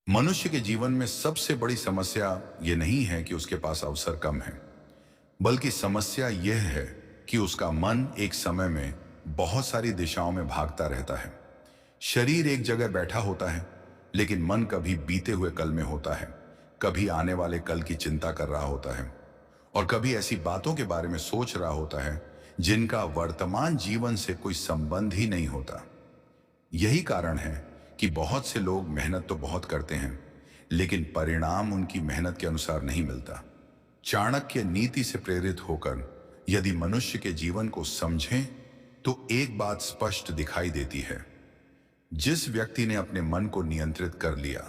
मनुष्य के जीवन में सबसे बड़ी समस्या ये नहीं है कि उसके पास अवसर कम है, बल्कि समस्या यह है कि उसका मन एक समय में बहुत सारी दिशाओं में भागता रहता है। शरीर एक जगह बैठा होता है, लेकिन मन कभी बीते हुए कल में होता है, कभी आने वाले कल की चिंता कर रहा होता है और कभी ऐसी बातों के बारे में सोच रहा होता है जिनका वर्तमान जीवन से कोई संबंध ही नहीं होता। यही कारण है कि बहुत से लोग मेहनत तो बहुत करते हैं, लेकिन परिणाम उनकी मेहनत के अनुसार नहीं मिलता। चाणक्य नीति से प्रेरित होकर यदि मनुष्य के जीवन को समझें तो एक बात स्पष्ट दिखाई देती है। जिस व्यक्ति ने अपने मन को नियंत्रित कर लिया,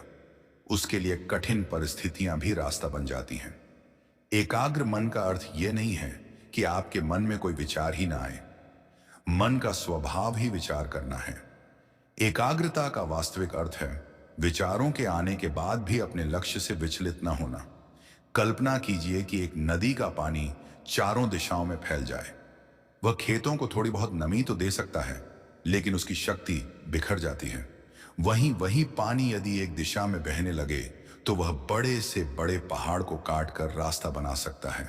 उसके लिए कठिन परिस्थितियां भी रास्ता बन जाती हैं। एकाग्र मन का अर्थ यह नहीं है कि आपके मन में कोई विचार ही ना आए। मन का स्वभाव ही विचार करना है। एकाग्रता का वास्तविक अर्थ है विचारों के आने के बाद भी अपने लक्ष्य से विचलित न होना। कल्पना कीजिए कि एक नदी का पानी चारों दिशाओं में फैल जाए। वह खेतों को थोड़ी बहुत नमी तो दे सकता है, लेकिन उसकी शक्ति बिखर जाती है। वहीं वही पानी यदि एक दिशा में बहने लगे तो वह बड़े से बड़े पहाड़ को काट कर रास्ता बना सकता है।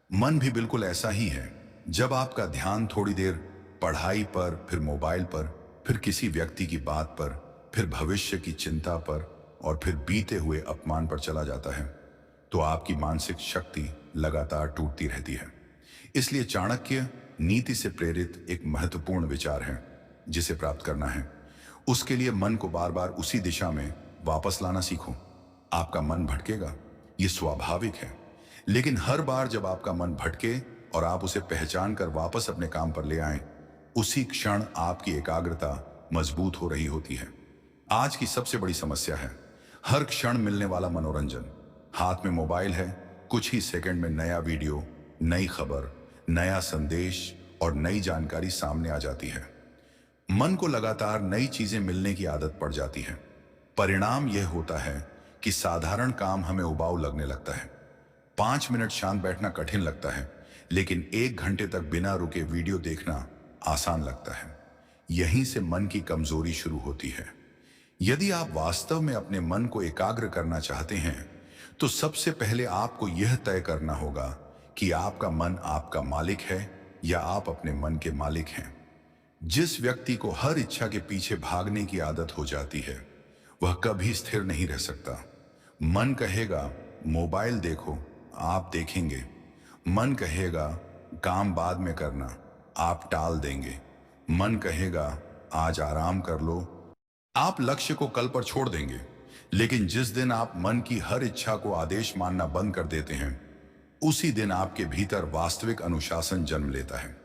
मन भी बिल्कुल ऐसा ही है। जब आपका ध्यान थोड़ी देर पढ़ाई पर, फिर मोबाइल पर, फिर किसी व्यक्ति की बात पर, फिर भविष्य की चिंता पर और फिर बीते हुए अपमान पर चला जाता है, तो आपकी मानसिक शक्ति लगातार टूटती रहती है। इसलिए चाणक्य नीति से प्रेरित एक महत्वपूर्ण विचार है जिसे प्राप्त करना है। उसके लिए मन को बार बार उसी दिशा में वापस लाना सीखो। आपका मन भटकेगा, ये स्वाभाविक है, लेकिन हर बार जब आपका मन भटके और आप उसे पहचान कर वापस अपने काम पर ले आएं, उसी क्षण आपकी एकाग्रता मजबूत हो रही होती है। आज की सबसे बड़ी समस्या है हर क्षण मिलने वाला मनोरंजन। हाथ में मोबाइल है, कुछ ही सेकंड में नया वीडियो, नई खबर, नया संदेश और नई जानकारी सामने आ जाती है। मन को लगातार नई चीजें मिलने की आदत पड़ जाती है। परिणाम यह होता है कि साधारण काम हमें उबाऊ लगने लगता है। 5 मिनट शांत बैठना कठिन लगता है, लेकिन 1 घंटे तक बिना रुके वीडियो देखना आसान लगता है। यहीं से मन की कमजोरी शुरू होती है। यदि आप वास्तव में अपने मन को एकाग्र करना चाहते हैं, तो सबसे पहले आपको यह तय करना होगा कि आपका मन आपका मालिक है या आप अपने मन के मालिक हैं। जिस व्यक्ति को हर इच्छा के पीछे भागने की आदत हो जाती है, वह कभी स्थिर नहीं रह सकता। मन कहेगा मोबाइल देखो, आप देखेंगे। मन कहेगा काम बाद में करना, आप टाल देंगे। मन कहेगा आज आराम कर लो, आप लक्ष्य को कल पर छोड़ देंगे। लेकिन जिस दिन आप मन की हर इच्छा को आदेश मानना बंद कर देते हैं, उसी दिन आपके भीतर वास्तविक अनुशासन जन्म लेता है।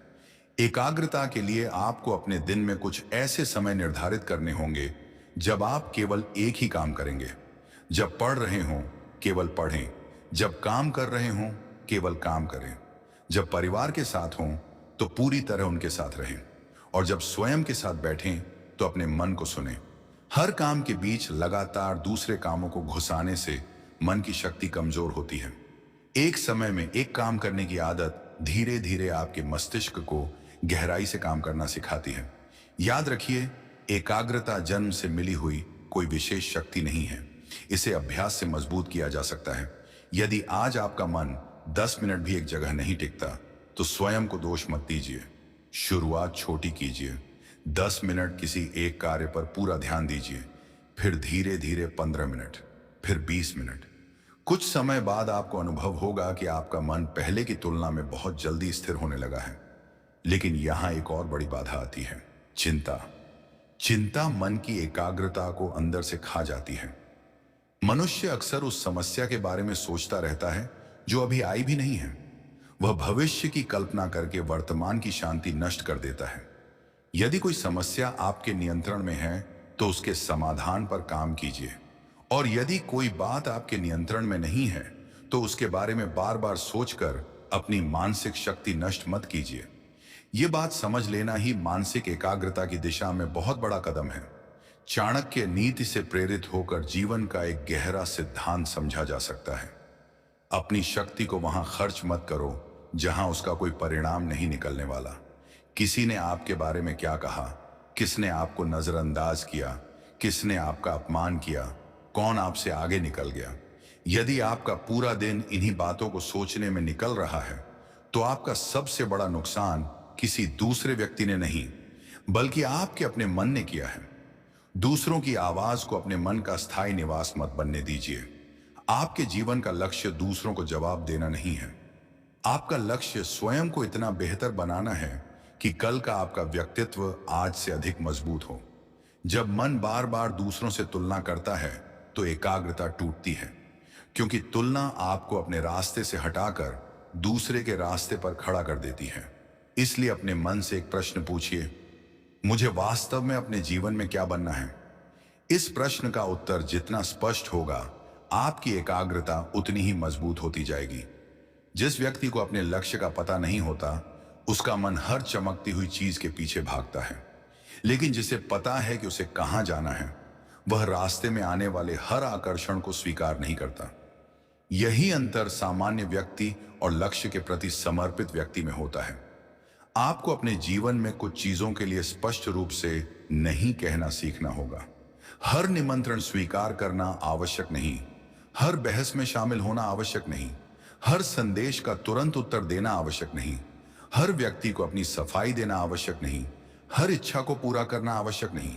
एकाग्रता के लिए आपको अपने दिन में कुछ ऐसे समय निर्धारित करने होंगे जब आप केवल एक ही काम करेंगे। जब पढ़ रहे हों, केवल पढ़ें। जब काम कर रहे हों, केवल काम करें। जब परिवार के साथ हों तो पूरी तरह उनके साथ रहें, और जब स्वयं के साथ बैठें तो अपने मन को सुनें। हर काम के बीच लगातार दूसरे कामों को घुसाने से मन की शक्ति कमजोर होती है। एक समय में एक काम करने की आदत धीरे धीरे आपके मस्तिष्क को गहराई से काम करना सिखाती है। याद रखिए, एकाग्रता जन्म से मिली हुई कोई विशेष शक्ति नहीं है। इसे अभ्यास से मजबूत किया जा सकता है। यदि आज आपका मन 10 मिनट भी एक जगह नहीं टिकता, तो स्वयं को दोष मत दीजिए। शुरुआत छोटी कीजिए। 10 मिनट किसी एक कार्य पर पूरा ध्यान दीजिए, फिर धीरे धीरे 15 मिनट, फिर 20 मिनट। कुछ समय बाद आपको अनुभव होगा कि आपका मन पहले की तुलना में बहुत जल्दी स्थिर होने लगा है। लेकिन यहां एक और बड़ी बाधा आती है, चिंता। चिंता मन की एकाग्रता को अंदर से खा जाती है। मनुष्य अक्सर उस समस्या के बारे में सोचता रहता है जो अभी आई भी नहीं है। वह भविष्य की कल्पना करके वर्तमान की शांति नष्ट कर देता है। यदि कोई समस्या आपके नियंत्रण में है तो उसके समाधान पर काम कीजिए, और यदि कोई बात आपके नियंत्रण में नहीं है तो उसके बारे में बार बार सोचकर अपनी मानसिक शक्ति नष्ट मत कीजिए। ये बात समझ लेना ही मानसिक एकाग्रता की दिशा में बहुत बड़ा कदम है। चाणक्य नीति से प्रेरित होकर जीवन का एक गहरा सिद्धांत समझा जा सकता है। अपनी शक्ति को वहां खर्च मत करो जहां उसका कोई परिणाम नहीं निकलने वाला। किसी ने आपके बारे में क्या कहा, किसने आपको नजरअंदाज किया, किसने आपका अपमान किया, कौन आपसे आगे निकल गया। यदि आपका पूरा दिन इन्हीं बातों को सोचने में निकल रहा है, तो आपका सबसे बड़ा नुकसान किसी दूसरे व्यक्ति ने नहीं, बल्कि आपके अपने मन ने किया है। दूसरों की आवाज को अपने मन का स्थायी निवास मत बनने दीजिए। आपके जीवन का लक्ष्य दूसरों को जवाब देना नहीं है। आपका लक्ष्य स्वयं को इतना बेहतर बनाना है कि कल का आपका व्यक्तित्व आज से अधिक मजबूत हो। जब मन बार बार दूसरों से तुलना करता है तो एकाग्रता टूटती है, क्योंकि तुलना आपको अपने रास्ते से हटाकर दूसरे के रास्ते पर खड़ा कर देती है। इसलिए अपने मन से एक प्रश्न पूछिए, मुझे वास्तव में अपने जीवन में क्या बनना है। इस प्रश्न का उत्तर जितना स्पष्ट होगा, आपकी एकाग्रता उतनी ही मजबूत होती जाएगी। जिस व्यक्ति को अपने लक्ष्य का पता नहीं होता, उसका मन हर चमकती हुई चीज के पीछे भागता है। लेकिन जिसे पता है कि उसे कहां जाना है, वह रास्ते में आने वाले हर आकर्षण को स्वीकार नहीं करता। यही अंतर सामान्य व्यक्ति और लक्ष्य के प्रति समर्पित व्यक्ति में होता है। आपको अपने जीवन में कुछ चीजों के लिए स्पष्ट रूप से नहीं कहना सीखना होगा। हर निमंत्रण स्वीकार करना आवश्यक नहीं, हर बहस में शामिल होना आवश्यक नहीं, हर संदेश का तुरंत उत्तर देना आवश्यक नहीं, हर व्यक्ति को अपनी सफाई देना आवश्यक नहीं, हर इच्छा को पूरा करना आवश्यक नहीं।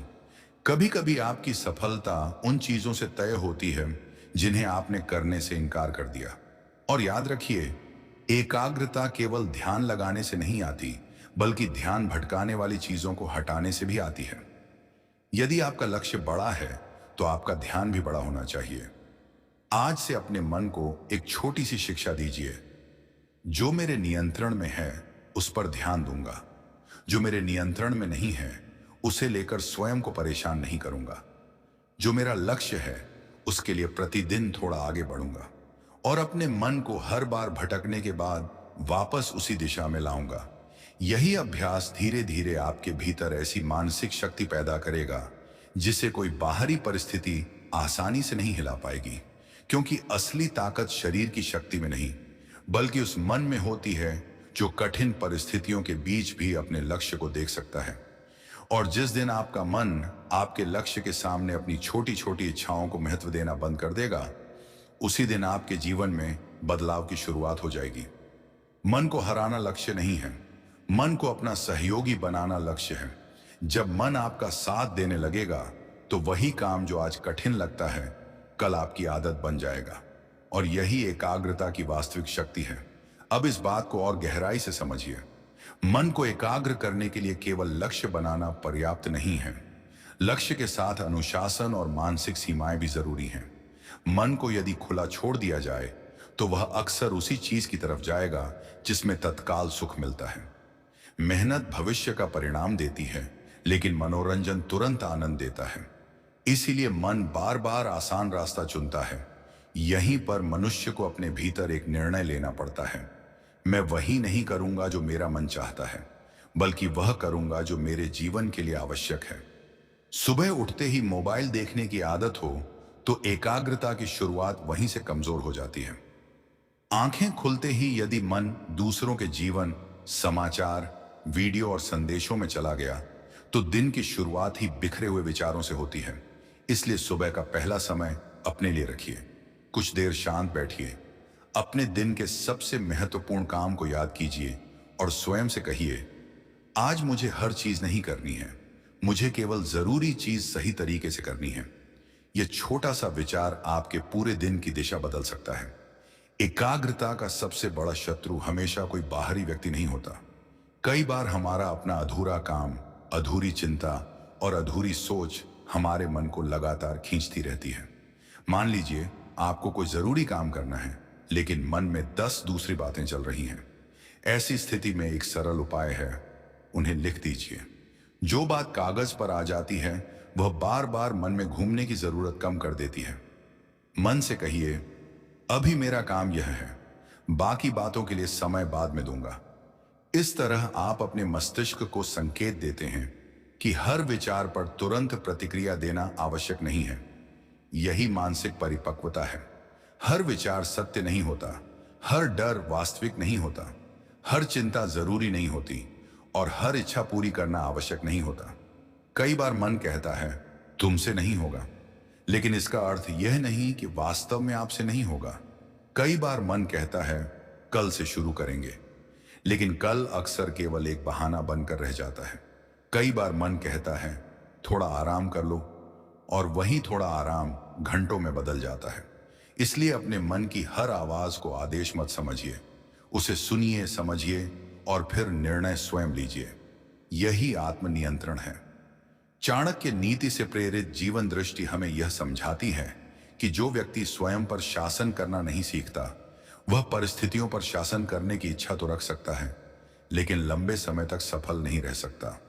कभी कभी आपकी सफलता उन चीजों से तय होती है जिन्हें आपने करने से इनकार कर दिया। और याद रखिए, एकाग्रता केवल ध्यान लगाने से नहीं आती, बल्कि ध्यान भटकाने वाली चीजों को हटाने से भी आती है। यदि आपका लक्ष्य बड़ा है तो आपका ध्यान भी बड़ा होना चाहिए। आज से अपने मन को एक छोटी सी शिक्षा दीजिए, जो मेरे नियंत्रण में है उस पर ध्यान दूंगा, जो मेरे नियंत्रण में नहीं है उसे लेकर स्वयं को परेशान नहीं करूंगा। जो मेरा लक्ष्य है उसके लिए प्रतिदिन थोड़ा आगे बढ़ूंगा और अपने मन को हर बार भटकने के बाद वापस उसी दिशा में लाऊंगा। यही अभ्यास धीरे धीरे आपके भीतर ऐसी मानसिक शक्ति पैदा करेगा जिसे कोई बाहरी परिस्थिति आसानी से नहीं हिला पाएगी, क्योंकि असली ताकत शरीर की शक्ति में नहीं, बल्कि उस मन में होती है जो कठिन परिस्थितियों के बीच भी अपने लक्ष्य को देख सकता है। और जिस दिन आपका मन आपके लक्ष्य के सामने अपनी छोटी छोटी इच्छाओं को महत्व देना बंद कर देगा, उसी दिन आपके जीवन में बदलाव की शुरुआत हो जाएगी। मन को हराना लक्ष्य नहीं है, मन को अपना सहयोगी बनाना लक्ष्य है। जब मन आपका साथ देने लगेगा तो वही काम जो आज कठिन लगता है कल आपकी आदत बन जाएगा। और यही एकाग्रता की वास्तविक शक्ति है। अब इस बात को और गहराई से समझिए। मन को एकाग्र करने के लिए केवल लक्ष्य बनाना पर्याप्त नहीं है, लक्ष्य के साथ अनुशासन और मानसिक सीमाएं भी जरूरी हैं। मन को यदि खुला छोड़ दिया जाए तो वह अक्सर उसी चीज की तरफ जाएगा जिसमें तत्काल सुख मिलता है। मेहनत भविष्य का परिणाम देती है, लेकिन मनोरंजन तुरंत आनंद देता है। इसीलिए मन बार बार आसान रास्ता चुनता है। यहीं पर मनुष्य को अपने भीतर एक निर्णय लेना पड़ता है। मैं वही नहीं करूंगा जो मेरा मन चाहता है, बल्कि वह करूंगा जो मेरे जीवन के लिए आवश्यक है। सुबह उठते ही मोबाइल देखने की आदत हो तो एकाग्रता की शुरुआत वहीं से कमजोर हो जाती है। आंखें खुलते ही यदि मन दूसरों के जीवन, समाचार, वीडियो और संदेशों में चला गया तो दिन की शुरुआत ही बिखरे हुए विचारों से होती है। इसलिए सुबह का पहला समय अपने लिए रखिए। कुछ देर शांत बैठिए, अपने दिन के सबसे महत्वपूर्ण काम को याद कीजिए और स्वयं से कहिए, आज मुझे हर चीज नहीं करनी है, मुझे केवल जरूरी चीज सही तरीके से करनी है। यह छोटा सा विचार आपके पूरे दिन की दिशा बदल सकता है। एकाग्रता का सबसे बड़ा शत्रु हमेशा कोई बाहरी व्यक्ति नहीं होता। कई बार हमारा अपना अधूरा काम, अधूरी चिंता और अधूरी सोच हमारे मन को लगातार खींचती रहती है। मान लीजिए आपको कोई जरूरी काम करना है, लेकिन मन में 10 दूसरी बातें चल रही हैं। ऐसी स्थिति में एक सरल उपाय है, उन्हें लिख दीजिए। जो बात कागज पर आ जाती है वह बार बार मन में घूमने की जरूरत कम कर देती है। मन से कहिए, अभी मेरा काम यह है, बाकी बातों के लिए समय बाद में दूंगा। इस तरह आप अपने मस्तिष्क को संकेत देते हैं कि हर विचार पर तुरंत प्रतिक्रिया देना आवश्यक नहीं है। यही मानसिक परिपक्वता है। हर विचार सत्य नहीं होता, हर डर वास्तविक नहीं होता, हर चिंता जरूरी नहीं होती और हर इच्छा पूरी करना आवश्यक नहीं होता। कई बार मन कहता है तुमसे नहीं होगा, लेकिन इसका अर्थ यह नहीं कि वास्तव में आपसे नहीं होगा। कई बार मन कहता है कल से शुरू करेंगे, लेकिन कल अक्सर केवल एक बहाना बनकर रह जाता है। कई बार मन कहता है थोड़ा आराम कर लो, और वही थोड़ा आराम घंटों में बदल जाता है। इसलिए अपने मन की हर आवाज को आदेश मत समझिए, उसे सुनिए, समझिए और फिर निर्णय स्वयं लीजिए। यही आत्मनियंत्रण है। चाणक्य नीति से प्रेरित जीवन दृष्टि हमें यह समझाती है कि जो व्यक्ति स्वयं पर शासन करना नहीं सीखता, वह परिस्थितियों पर शासन करने की इच्छा तो रख सकता है, लेकिन लंबे समय तक सफल नहीं रह सकता।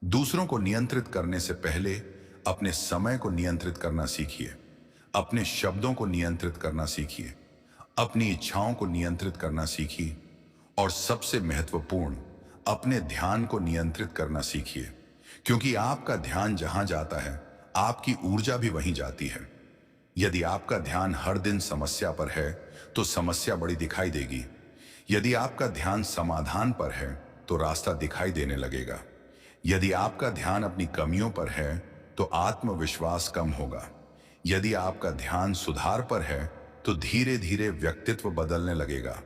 दूसरों को नियंत्रित करने से पहले अपने समय को नियंत्रित करना सीखिए, अपने शब्दों को नियंत्रित करना सीखिए, अपनी इच्छाओं को नियंत्रित करना सीखिए, और सबसे महत्वपूर्ण, अपने ध्यान को नियंत्रित करना सीखिए। क्योंकि आपका ध्यान जहां जाता है, आपकी ऊर्जा भी वहीं जाती है। यदि आपका ध्यान हर दिन समस्या पर है, तो समस्या बड़ी दिखाई देगी। यदि आपका ध्यान समाधान पर है, तो रास्ता दिखाई देने लगेगा। यदि आपका ध्यान अपनी कमियों पर है, तो आत्मविश्वास कम होगा। यदि आपका ध्यान सुधार पर है, तो धीरे धीरे व्यक्तित्व बदलने लगेगा।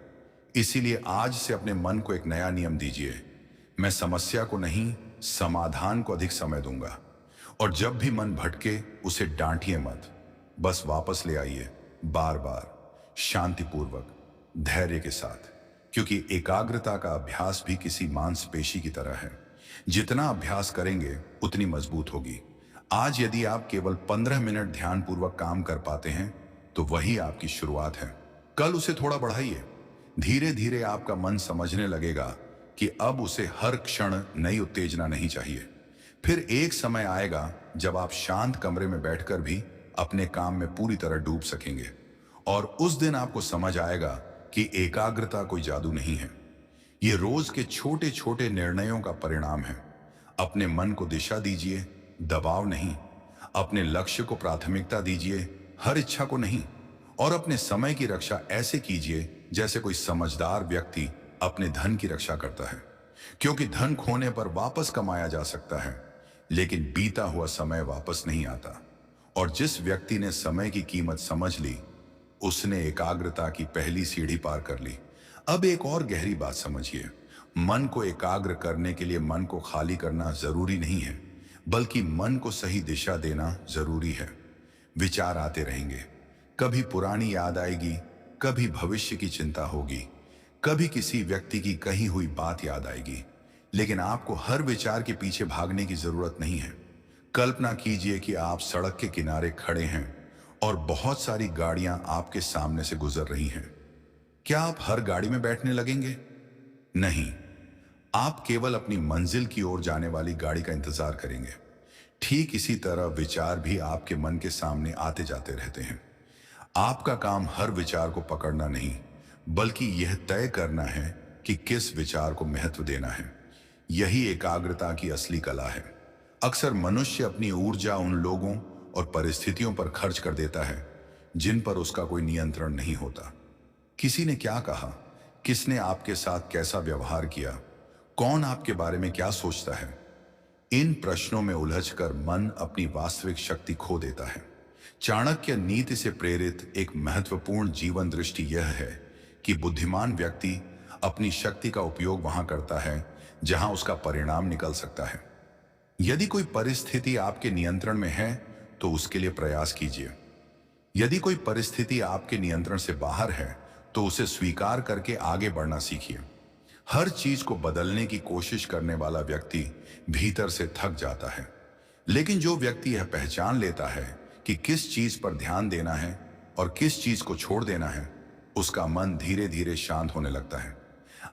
इसीलिए आज से अपने मन को एक नया नियम दीजिए, मैं समस्या को नहीं, समाधान को अधिक समय दूंगा। और जब भी मन भटके, उसे डांटिए मत, बस वापस ले आइए, बार बार, शांतिपूर्वक, धैर्य के साथ। क्योंकि एकाग्रता का अभ्यास भी किसी मांसपेशी की तरह है, जितना अभ्यास करेंगे उतनी मजबूत होगी। आज यदि आप केवल 15 मिनट ध्यानपूर्वक काम कर पाते हैं, तो वही आपकी शुरुआत है। कल उसे थोड़ा बढ़ाइए। धीरे धीरे आपका मन समझने लगेगा कि अब उसे हर क्षण नई उत्तेजना नहीं चाहिए। फिर एक समय आएगा जब आप शांत कमरे में बैठकर भी अपने काम में पूरी तरह डूब सकेंगे, और उस दिन आपको समझ आएगा कि एकाग्रता कोई जादू नहीं है, ये रोज के छोटे छोटे निर्णयों का परिणाम है। अपने मन को दिशा दीजिए, दबाव नहीं। अपने लक्ष्य को प्राथमिकता दीजिए, हर इच्छा को नहीं। और अपने समय की रक्षा ऐसे कीजिए जैसे कोई समझदार व्यक्ति अपने धन की रक्षा करता है। क्योंकि धन खोने पर वापस कमाया जा सकता है, लेकिन बीता हुआ समय वापस नहीं आता। और जिस व्यक्ति ने समय की कीमत समझ ली, उसने एकाग्रता की पहली सीढ़ी पार कर ली। अब एक और गहरी बात समझिए, मन को एकाग्र करने के लिए मन को खाली करना जरूरी नहीं है, बल्कि मन को सही दिशा देना जरूरी है। विचार आते रहेंगे, कभी पुरानी याद आएगी, कभी भविष्य की चिंता होगी, कभी किसी व्यक्ति की कही हुई बात याद आएगी। लेकिन आपको हर विचार के पीछे भागने की जरूरत नहीं है। कल्पना कीजिए कि आप सड़क के किनारे खड़े हैं और बहुत सारी गाड़ियां आपके सामने से गुजर रही हैं। क्या आप हर गाड़ी में बैठने लगेंगे? नहीं, आप केवल अपनी मंजिल की ओर जाने वाली गाड़ी का इंतजार करेंगे। ठीक इसी तरह विचार भी आपके मन के सामने आते जाते रहते हैं। आपका काम हर विचार को पकड़ना नहीं, बल्कि यह तय करना है कि किस विचार को महत्व देना है। यही एकाग्रता की असली कला है। अक्सर मनुष्य अपनी ऊर्जा उन लोगों और परिस्थितियों पर खर्च कर देता है जिन पर उसका कोई नियंत्रण नहीं होता। किसी ने क्या कहा, किसने आपके साथ कैसा व्यवहार किया, कौन आपके बारे में क्या सोचता है, इन प्रश्नों में उलझकर मन अपनी वास्तविक शक्ति खो देता है। चाणक्य नीति से प्रेरित एक महत्वपूर्ण जीवन दृष्टि यह है कि बुद्धिमान व्यक्ति अपनी शक्ति का उपयोग वहां करता है जहां उसका परिणाम निकल सकता है। यदि कोई परिस्थिति आपके नियंत्रण में है, तो उसके लिए प्रयास कीजिए। यदि कोई परिस्थिति आपके नियंत्रण से बाहर है, तो उसे स्वीकार करके आगे बढ़ना सीखिए। हर चीज को बदलने की कोशिश करने वाला व्यक्ति भीतर से थक जाता है, लेकिन जो व्यक्ति यह पहचान लेता है कि किस चीज पर ध्यान देना है और किस चीज को छोड़ देना है, उसका मन धीरे धीरे शांत होने लगता है।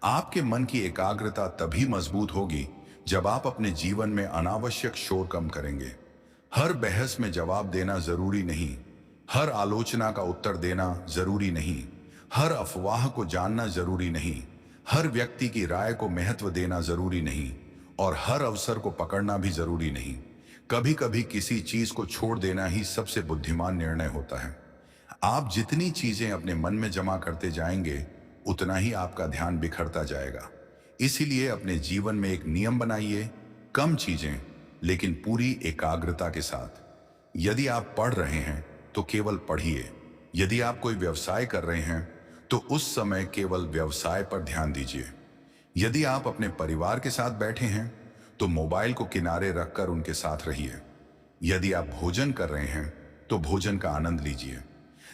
आपके मन की एकाग्रता तभी मजबूत होगी जब आप अपने जीवन में अनावश्यक शोर कम करेंगे। हर बहस में जवाब देना जरूरी नहीं, हर आलोचना का उत्तर देना जरूरी नहीं, हर अफवाह को जानना जरूरी नहीं, हर व्यक्ति की राय को महत्व देना जरूरी नहीं, और हर अवसर को पकड़ना भी जरूरी नहीं। कभी कभी किसी चीज को छोड़ देना ही सबसे बुद्धिमान निर्णय होता है। आप जितनी चीजें अपने मन में जमा करते जाएंगे, उतना ही आपका ध्यान बिखरता जाएगा। इसीलिए अपने जीवन में एक नियम बनाइए, कम चीजें लेकिन पूरी एकाग्रता के साथ। यदि आप पढ़ रहे हैं तो केवल पढ़िए। यदि आप कोई व्यवसाय कर रहे हैं तो उस समय केवल व्यवसाय पर ध्यान दीजिए। यदि आप अपने परिवार के साथ बैठे हैं तो मोबाइल को किनारे रखकर उनके साथ रहिए। यदि आप भोजन कर रहे हैं तो भोजन का आनंद लीजिए।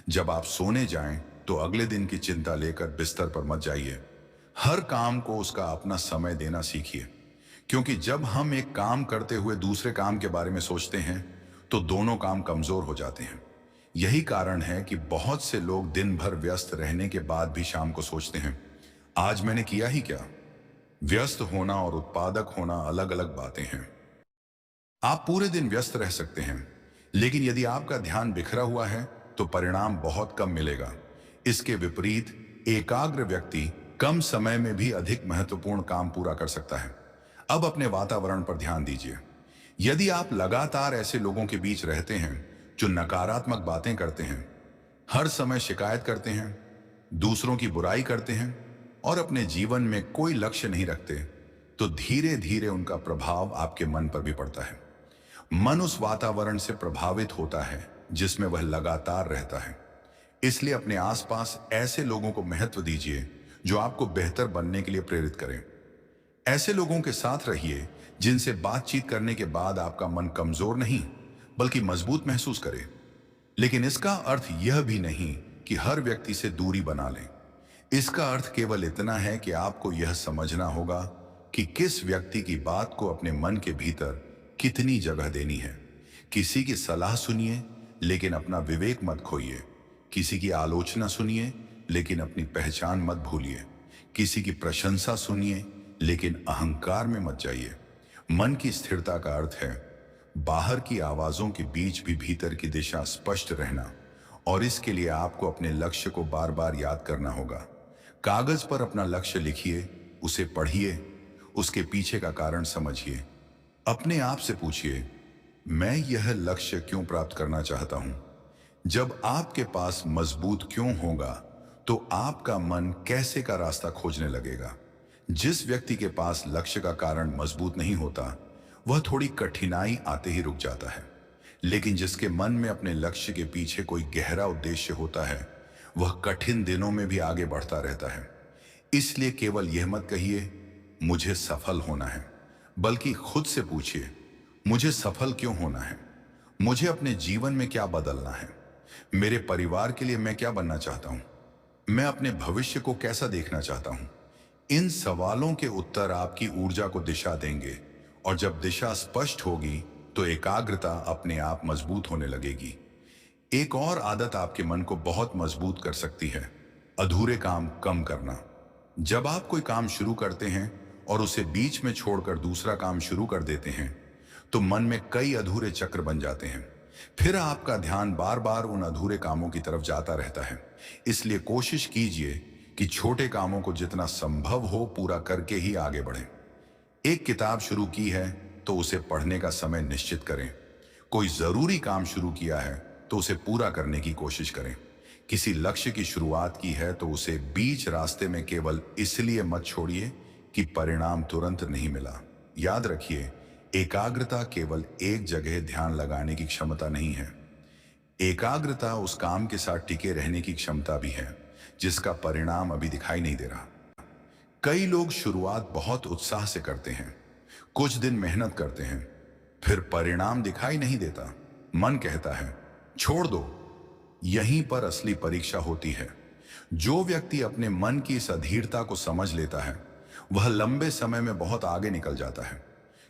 जब आप सोने जाएं तो अगले दिन की चिंता लेकर बिस्तर पर मत जाइए। हर काम को उसका अपना समय देना सीखिए, क्योंकि जब हम एक काम करते हुए दूसरे काम के बारे में सोचते हैं तो दोनों काम कमजोर हो जाते हैं। यही कारण है कि बहुत से लोग दिन भर व्यस्त रहने के बाद भी शाम को सोचते हैं, आज मैंने किया ही क्या। व्यस्त होना और उत्पादक होना अलग अलग बातें हैं। आप पूरे दिन व्यस्त रह सकते हैं, लेकिन यदि आपका ध्यान बिखरा हुआ है तो परिणाम बहुत कम मिलेगा। इसके विपरीत एकाग्र व्यक्ति कम समय में भी अधिक महत्वपूर्ण काम पूरा कर सकता है। अब अपने वातावरण पर ध्यान दीजिए। यदि आप लगातार ऐसे लोगों के बीच रहते हैं जो नकारात्मक बातें करते हैं, हर समय शिकायत करते हैं, दूसरों की बुराई करते हैं और अपने जीवन में कोई लक्ष्य नहीं रखते, तो धीरे धीरे उनका प्रभाव आपके मन पर भी पड़ता है। मन उस वातावरण से प्रभावित होता है जिसमें वह लगातार रहता है। इसलिए अपने आसपास ऐसे लोगों को महत्व दीजिए जो आपको बेहतर बनने के लिए प्रेरित करें। ऐसे लोगों के साथ रहिए जिनसे बातचीत करने के बाद आपका मन कमजोर नहीं बल्कि मजबूत महसूस करे। लेकिन इसका अर्थ यह भी नहीं कि हर व्यक्ति से दूरी बना लें। इसका अर्थ केवल इतना है कि आपको यह समझना होगा कि किस व्यक्ति की बात को अपने मन के भीतर कितनी जगह देनी है। किसी की सलाह सुनिए लेकिन अपना विवेक मत खोइए। किसी की आलोचना सुनिए लेकिन अपनी पहचान मत भूलिए। किसी की प्रशंसा सुनिए लेकिन अहंकार में मत जाइए। मन की स्थिरता का अर्थ है बाहर की आवाजों के बीच भी भीतर की दिशा स्पष्ट रहना, और इसके लिए आपको अपने लक्ष्य को बार बार याद करना होगा। कागज पर अपना लक्ष्य लिखिए, उसे पढ़िए, उसके पीछे का कारण समझिए। अपने आप से पूछिए, मैं यह लक्ष्य क्यों प्राप्त करना चाहता हूं। जब आपके पास मजबूत क्यों होगा तो आपका मन कैसे का रास्ता खोजने लगेगा। जिस व्यक्ति के पास लक्ष्य का कारण मजबूत नहीं होता वह थोड़ी कठिनाई आते ही रुक जाता है, लेकिन जिसके मन में अपने लक्ष्य के पीछे कोई गहरा उद्देश्य होता है वह कठिन दिनों में भी आगे बढ़ता रहता है। इसलिए केवल यह मत कहिए मुझे सफल होना है, बल्कि खुद से पूछिए मुझे सफल क्यों होना है। मुझे अपने जीवन में क्या बदलना है। मेरे परिवार के लिए मैं क्या बनना चाहता हूं। मैं अपने भविष्य को कैसा देखना चाहता हूं। इन सवालों के उत्तर आपकी ऊर्जा को दिशा देंगे, और जब दिशा स्पष्ट होगी तो एकाग्रता अपने आप मजबूत होने लगेगी। एक और आदत आपके मन को बहुत मजबूत कर सकती है, अधूरे काम कम करना। जब आप कोई काम शुरू करते हैं और उसे बीच में छोड़कर दूसरा काम शुरू कर देते हैं तो मन में कई अधूरे चक्र बन जाते हैं। फिर आपका ध्यान बार बार उन अधूरे कामों की तरफ जाता रहता है। इसलिए कोशिश कीजिए कि छोटे कामों को जितना संभव हो पूरा करके ही आगे बढ़ें। एक किताब शुरू की है तो उसे पढ़ने का समय निश्चित करें। कोई जरूरी काम शुरू किया है तो उसे पूरा करने की कोशिश करें। किसी लक्ष्य की शुरुआत की है तो उसे बीच रास्ते में केवल इसलिए मत छोड़िए कि परिणाम तुरंत नहीं मिला। याद रखिए, एकाग्रता केवल एक जगह ध्यान लगाने की क्षमता नहीं है। एकाग्रता उस काम के साथ टिके रहने की क्षमता भी है जिसका परिणाम अभी दिखाई नहीं दे रहा। कई लोग शुरुआत बहुत उत्साह से करते हैं, कुछ दिन मेहनत करते हैं, फिर परिणाम दिखाई नहीं देता। मन कहता है छोड़ दो। यहीं पर असली परीक्षा होती है। जो व्यक्ति अपने मन की इस अधीरता को समझ लेता है वह लंबे समय में बहुत आगे निकल जाता है,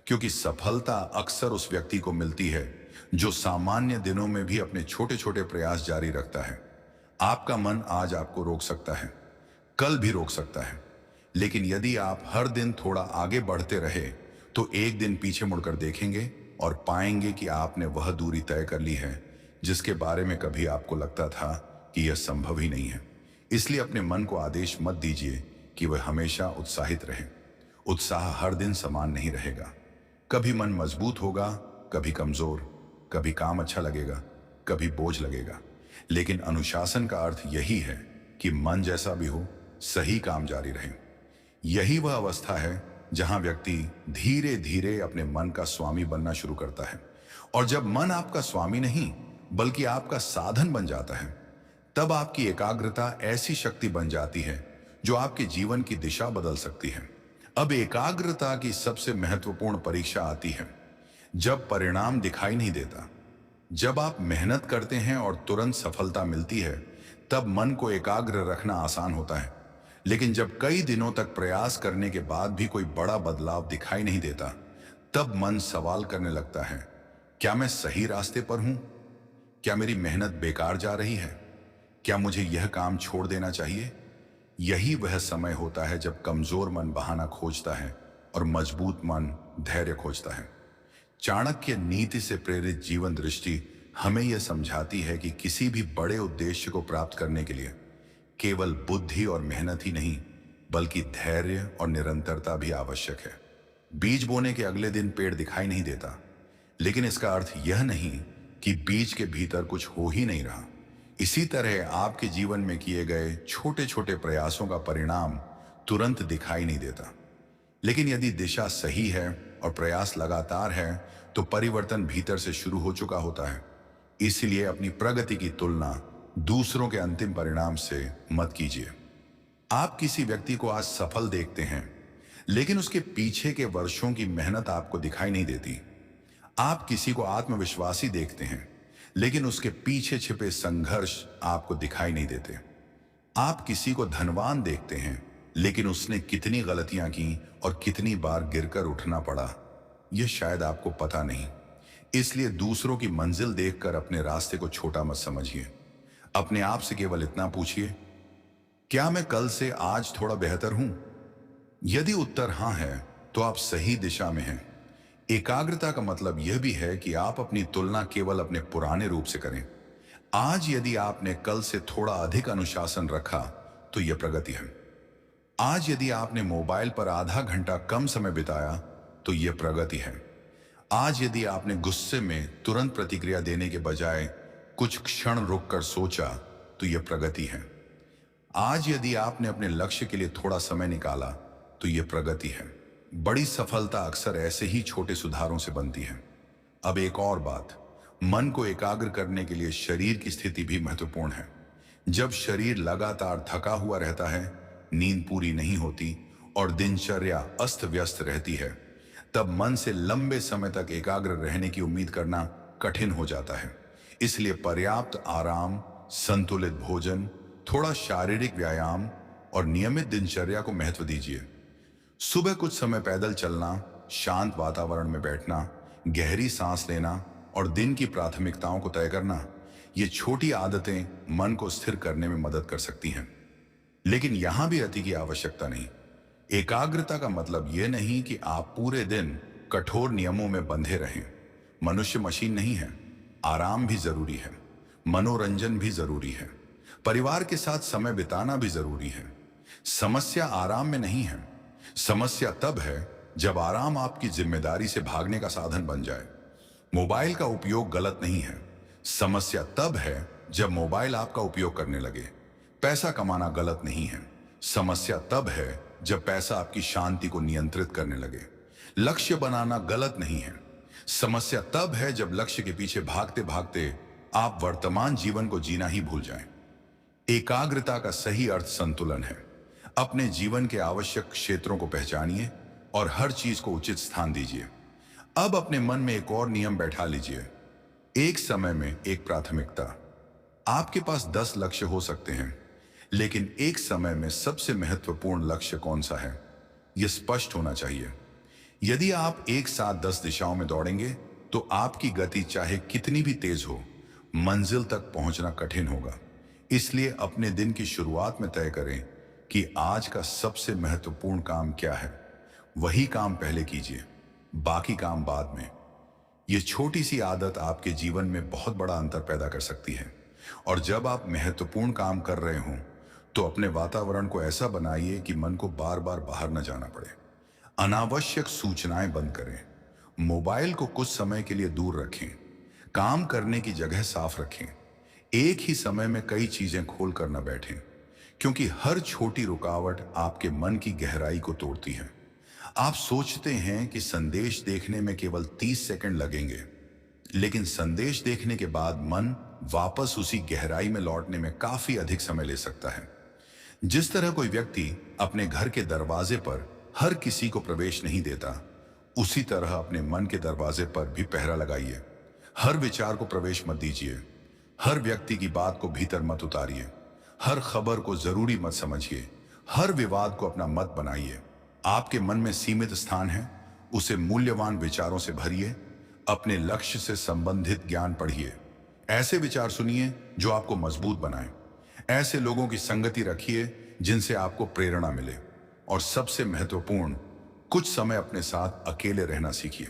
क्योंकि सफलता अक्सर उस व्यक्ति को मिलती है जो सामान्य दिनों में भी अपने छोटे छोटे प्रयास जारी रखता है। आपका मन आज आपको रोक सकता है, कल भी रोक सकता है, लेकिन यदि आप हर दिन थोड़ा आगे बढ़ते रहे तो एक दिन पीछे मुड़कर देखेंगे और पाएंगे कि आपने वह दूरी तय कर ली है जिसके बारे में कभी आपको लगता था कि यह संभव ही नहीं है। इसलिए अपने मन को आदेश मत दीजिए कि वह हमेशा उत्साहित रहे। उत्साह हर दिन समान नहीं रहेगा। कभी मन मजबूत होगा, कभी कमजोर, कभी काम अच्छा लगेगा, कभी बोझ लगेगा। लेकिन अनुशासन का अर्थ यही है कि मन जैसा भी हो, सही काम जारी रहे। यही वह अवस्था है जहां व्यक्ति धीरे धीरे अपने मन का स्वामी बनना शुरू करता है और जब मन आपका स्वामी नहीं बल्कि आपका साधन बन जाता है, तब आपकी एकाग्रता ऐसी शक्ति बन जाती है जो आपके जीवन की दिशा बदल सकती है। अब एकाग्रता की सबसे महत्वपूर्ण परीक्षा आती है जब परिणाम दिखाई नहीं देता। जब आप मेहनत करते हैं और तुरंत सफलता मिलती है, तब मन को एकाग्र रखना आसान होता है। लेकिन जब कई दिनों तक प्रयास करने के बाद भी कोई बड़ा बदलाव दिखाई नहीं देता, तब मन सवाल करने लगता है, क्या मैं सही रास्ते पर हूं? क्या मेरी मेहनत बेकार जा रही है? क्या मुझे यह काम छोड़ देना चाहिए? यही वह समय होता है जब कमजोर मन बहाना खोजता है और मजबूत मन धैर्य खोजता है। चाणक्य नीति से प्रेरित जीवन दृष्टि हमें यह समझाती है कि किसी भी बड़े उद्देश्य को प्राप्त करने के लिए केवल बुद्धि और मेहनत ही नहीं, बल्कि धैर्य और निरंतरता भी आवश्यक है। बीज बोने के अगले दिन पेड़ दिखाई नहीं देता, लेकिन इसका अर्थ यह नहीं कि बीज के भीतर कुछ हो ही नहीं रहा। इसी तरह आपके जीवन में किए गए छोटे छोटे प्रयासों का परिणाम तुरंत दिखाई नहीं देता, लेकिन यदि दिशा सही है और प्रयास लगातार है, तो परिवर्तन भीतर से शुरू हो चुका होता है। इसलिए अपनी प्रगति की तुलना दूसरों के अंतिम परिणाम से मत कीजिए। आप किसी व्यक्ति को आज सफल देखते हैं, लेकिन उसके पीछे के वर्षों की मेहनत आपको दिखाई नहीं देती। आप किसी को आत्मविश्वासी देखते हैं, लेकिन उसके पीछे छिपे संघर्ष आपको दिखाई नहीं देते। आप किसी को धनवान देखते हैं, लेकिन उसने कितनी गलतियां की और कितनी बार गिरकर उठना पड़ा, यह शायद आपको पता नहीं। इसलिए दूसरों की मंजिल देखकर अपने रास्ते को छोटा मत समझिए। अपने आप से केवल इतना पूछिए, क्या मैं कल से आज थोड़ा बेहतर हूं? यदि उत्तर हां है, तो आप सही दिशा में हैं। एकाग्रता का मतलब यह भी है कि आप अपनी तुलना केवल अपने पुराने रूप से करें। आज यदि आपने कल से थोड़ा अधिक अनुशासन रखा, तो यह प्रगति है। आज यदि आपने मोबाइल पर आधा घंटा कम समय बिताया, तो यह प्रगति है। आज यदि आपने गुस्से में तुरंत प्रतिक्रिया देने के बजाय कुछ क्षण रुककर सोचा, तो यह प्रगति है। आज यदि आपने अपने लक्ष्य के लिए थोड़ा समय निकाला, तो यह प्रगति है। बड़ी सफलता अक्सर ऐसे ही छोटे सुधारों से बनती है। अब एक और बात, मन को एकाग्र करने के लिए शरीर की स्थिति भी महत्वपूर्ण है। जब शरीर लगातार थका हुआ रहता है, नींद पूरी नहीं होती और दिनचर्या अस्त व्यस्त रहती है, तब मन से लंबे समय तक एकाग्र रहने की उम्मीद करना कठिन हो जाता है। इसलिए पर्याप्त आराम, संतुलित भोजन, थोड़ा शारीरिक व्यायाम और नियमित दिनचर्या को महत्व दीजिए। सुबह कुछ समय पैदल चलना, शांत वातावरण में बैठना, गहरी सांस लेना और दिन की प्राथमिकताओं को तय करना, ये छोटी आदतें मन को स्थिर करने में मदद कर सकती हैं। लेकिन यहां भी अति की आवश्यकता नहीं। एकाग्रता का मतलब यह नहीं कि आप पूरे दिन कठोर नियमों में बंधे रहें। मनुष्य मशीन नहीं है। आराम भी जरूरी है, मनोरंजन भी जरूरी है, परिवार के साथ समय बिताना भी जरूरी है। समस्या आराम में नहीं है। समस्या तब है जब आराम आपकी जिम्मेदारी से भागने का साधन बन जाए। मोबाइल का उपयोग गलत नहीं है। समस्या तब है जब मोबाइल आपका उपयोग करने लगे। पैसा कमाना गलत नहीं है। समस्या तब है जब पैसा आपकी शांति को नियंत्रित करने लगे। लक्ष्य बनाना गलत नहीं है। समस्या तब है जब लक्ष्य के पीछे भागते भागते आप वर्तमान जीवन को जीना ही भूल जाएं। एकाग्रता का सही अर्थ संतुलन है। अपने जीवन के आवश्यक क्षेत्रों को पहचानिए और हर चीज को उचित स्थान दीजिए। अब अपने मन में एक और नियम बैठा लीजिए। एक समय में एक प्राथमिकता। आपके पास 10 लक्ष्य हो सकते हैं, लेकिन एक समय में सबसे महत्वपूर्ण लक्ष्य कौन सा है, यह स्पष्ट होना चाहिए। यदि आप एक साथ 10 दिशाओं में दौड़ेंगे, तो आपकी गति चाहे कितनी भी तेज हो, मंजिल तक पहुंचना कठिन होगा। इसलिए अपने दिन की शुरुआत में तय करें कि आज का सबसे महत्वपूर्ण काम क्या है। वही काम पहले कीजिए, बाकी काम बाद में। यह छोटी सी आदत आपके जीवन में बहुत बड़ा अंतर पैदा कर सकती है। और जब आप महत्वपूर्ण काम कर रहे हों, तो अपने वातावरण को ऐसा बनाइए कि मन को बार बार बाहर न जाना पड़े। अनावश्यक सूचनाएं बंद करें। मोबाइल को कुछ समय के लिए दूर रखें। काम करने की जगह साफ रखें। एक ही समय में कई चीजें खोल कर न बैठें, क्योंकि हर छोटी रुकावट आपके मन की गहराई को तोड़ती है। आप सोचते हैं कि संदेश देखने में केवल 30 सेकंड लगेंगे, लेकिन संदेश देखने के बाद मन वापस उसी गहराई में लौटने में काफी अधिक समय ले सकता है। जिस तरह कोई व्यक्ति अपने घर के दरवाजे पर हर किसी को प्रवेश नहीं देता, उसी तरह अपने मन के दरवाजे पर भी पहरा लगाइए। हर विचार को प्रवेश मत दीजिए, हर व्यक्ति की बात को भीतर मत उतारिए, हर खबर को जरूरी मत समझिए, हर विवाद को अपना मत बनाइए। आपके मन में सीमित स्थान है, उसे मूल्यवान विचारों से भरिए। अपने लक्ष्य से संबंधित ज्ञान पढ़िए, ऐसे विचार सुनिए जो आपको मजबूत बनाए। ऐसे लोगों की संगति रखिए जिनसे आपको प्रेरणा मिले। और सबसे महत्वपूर्ण, कुछ समय अपने साथ अकेले रहना सीखिए।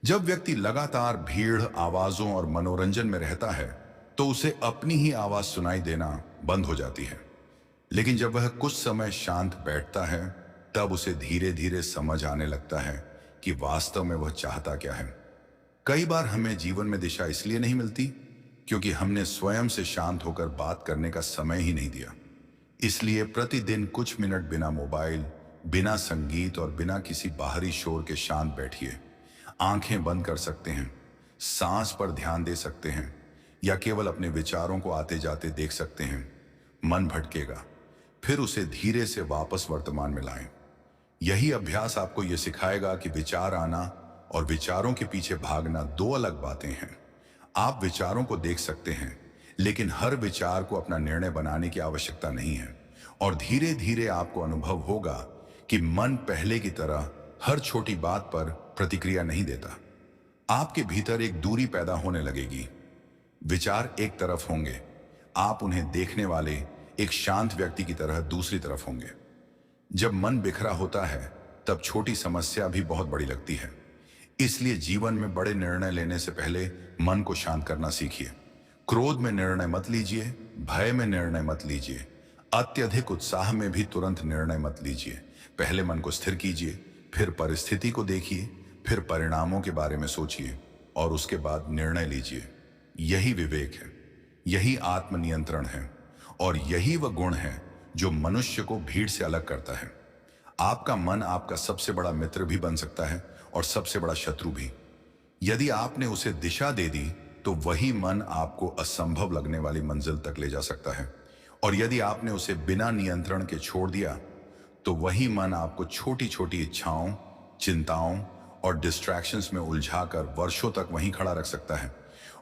जब व्यक्ति लगातार भीड़, आवाजों और मनोरंजन में रहता है तो उसे अपनी ही आवाज सुनाई देना बंद हो जाती है। लेकिन जब वह कुछ समय शांत बैठता है, तब उसे धीरे धीरे समझ आने लगता है कि वास्तव में वह चाहता क्या है। कई बार हमें जीवन में दिशा इसलिए नहीं मिलती क्योंकि हमने स्वयं से शांत होकर बात करने का समय ही नहीं दिया। इसलिए प्रतिदिन कुछ मिनट बिना मोबाइल, बिना संगीत और बिना किसी बाहरी शोर के शांत बैठिए। आंखें बंद कर सकते हैं, सांस पर ध्यान दे सकते हैं, या केवल अपने विचारों को आते जाते देख सकते हैं। मन भटकेगा, फिर उसे धीरे से वापस वर्तमान में लाएं। यही अभ्यास आपको यह सिखाएगा कि विचार आना और विचारों के पीछे भागना दो अलग बातें हैं। आप विचारों को देख सकते हैं, लेकिन हर विचार को अपना निर्णय बनाने की आवश्यकता नहीं है। और धीरे धीरे आपको अनुभव होगा कि मन पहले की तरह हर छोटी बात पर प्रतिक्रिया नहीं देता। आपके भीतर एक दूरी पैदा होने लगेगी। विचार एक तरफ होंगे, आप उन्हें देखने वाले एक शांत व्यक्ति की तरह दूसरी तरफ होंगे। जब मन बिखरा होता है तब छोटी समस्या भी बहुत बड़ी लगती है। इसलिए जीवन में बड़े निर्णय लेने से पहले मन को शांत करना सीखिए। क्रोध में निर्णय मत लीजिए, भय में निर्णय मत लीजिए, अत्यधिक उत्साह में भी तुरंत निर्णय मत लीजिए। पहले मन को स्थिर कीजिए, फिर परिस्थिति को देखिए, फिर परिणामों के बारे में सोचिए और उसके बाद निर्णय लीजिए। यही विवेक है, यही आत्मनियंत्रण है और यही वह गुण है जो मनुष्य को भीड़ से अलग करता है। आपका मन आपका सबसे बड़ा मित्र भी बन सकता है और सबसे बड़ा शत्रु भी। यदि आपने उसे दिशा दे दी तो वही मन आपको असंभव लगने वाली मंजिल तक ले जा सकता है, और यदि आपने उसे बिना नियंत्रण के छोड़ दिया तो वही मन आपको छोटी छोटी इच्छाओं, चिंताओं और डिस्ट्रैक्शंस में उलझाकर वर्षों तक वहीं खड़ा रख सकता है।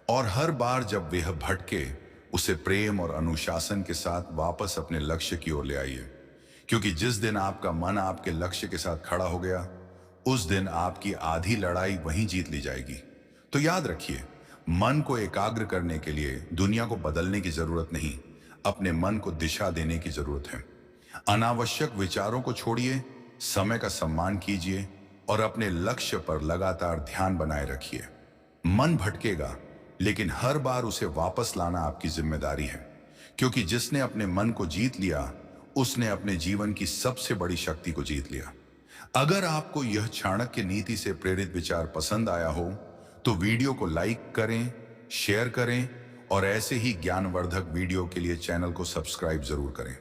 और हर बार जब वह भटके, उसे प्रेम और अनुशासन के साथ वापस अपने लक्ष्य की ओर ले आइए, क्योंकि जिस दिन आपका मन आपके लक्ष्य के साथ खड़ा हो गया, उस दिन आपकी आधी लड़ाई वहीं जीत ली जाएगी। तो याद रखिए, मन को एकाग्र करने के लिए दुनिया को बदलने की जरूरत नहीं, अपने मन को दिशा देने की जरूरत है। अनावश्यक विचारों को छोड़िए, समय का सम्मान कीजिए और अपने लक्ष्य पर लगातार ध्यान बनाए रखिए। मन भटकेगा, लेकिन हर बार उसे वापस लाना आपकी जिम्मेदारी है, क्योंकि जिसने अपने मन को जीत लिया, उसने अपने जीवन की सबसे बड़ी शक्ति को जीत लिया। अगर आपको यह चाणक्य नीति से प्रेरित विचार पसंद आया हो तो वीडियो को लाइक करें, शेयर करें और ऐसे ही ज्ञानवर्धक वीडियो के लिए चैनल को सब्सक्राइब जरूर करें।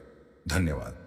धन्यवाद।